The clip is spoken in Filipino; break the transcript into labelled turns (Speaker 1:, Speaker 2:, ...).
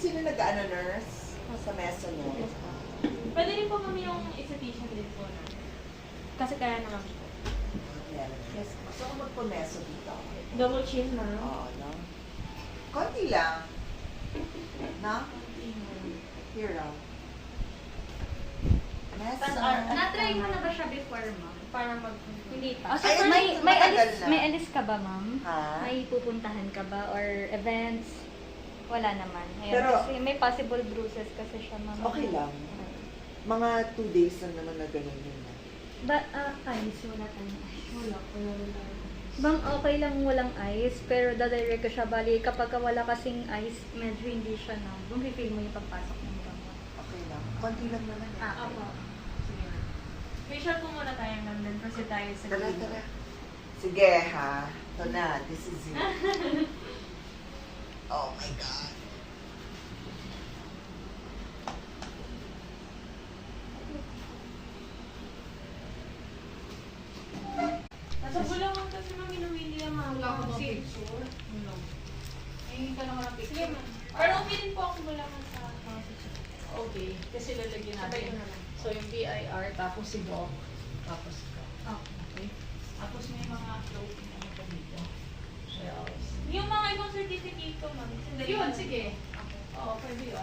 Speaker 1: Sino nag-ano, nurse? Sa mesa mo?
Speaker 2: Pwede rin po kami yung esthetician din po na. Kasi kaya naman po.
Speaker 1: Meron.
Speaker 2: Yes po.
Speaker 1: Gusto ko magpumeso dito.
Speaker 2: Double chin, ma'am.
Speaker 1: Oo, no? Konti lang. Na? Here, ah. Meso.
Speaker 3: Na-try mo na ba siya before, ma'am?
Speaker 2: Para mag...
Speaker 3: Hindi
Speaker 1: Ay,
Speaker 3: pa.
Speaker 1: ano,
Speaker 3: may
Speaker 1: matagal
Speaker 3: alis,
Speaker 1: na.
Speaker 3: may alis ka ba, ma'am?
Speaker 1: Ha?
Speaker 3: May pupuntahan ka ba? Or events? Wala naman. Ayun,
Speaker 1: Pero-
Speaker 3: kasi may possible bruises kasi siya, ma'am.
Speaker 1: Okay lang. Mga 2 days lang naman na ganun yun.
Speaker 3: Ice, wala tayong ice.
Speaker 2: Wala.
Speaker 3: Ma'am, okay lang walang ice, pero dadirect ko siya. Bali, kapag wala kasing ice, medyo hindi siya na. Bumipil mo yung pagpasok ng gamot.
Speaker 1: Okay lang. Konti lang naman. eh.
Speaker 2: Opo. Sige na. Facial po muna tayo, ma'am. Then proceed tayo sa
Speaker 1: Tara,
Speaker 2: clinic.
Speaker 1: tara. Sige, ha? Ito na. This is it. Oh my God.
Speaker 2: Nasa Bulacan kasi ma'am, inuwili ang mga
Speaker 4: Wala ka bang
Speaker 2: kasi-
Speaker 4: picture?
Speaker 2: No.
Speaker 4: Ay, ka lang ng
Speaker 2: Sige
Speaker 4: picture.
Speaker 2: ma'am. Pero umilin po ako Bulacan sa mga picture.
Speaker 4: Okay, kasi lalagyan
Speaker 2: Sabay
Speaker 4: natin.
Speaker 2: ko na lang.
Speaker 4: So, yung BIR, tapos si Doc, tapos ikaw. Okay? Tapos may mga floating ano pa dito. Shells.
Speaker 2: Yung mga ibang certificate ko, ma'am.
Speaker 4: Yun, sige.
Speaker 2: Okay.
Speaker 4: Oo, pwede yun.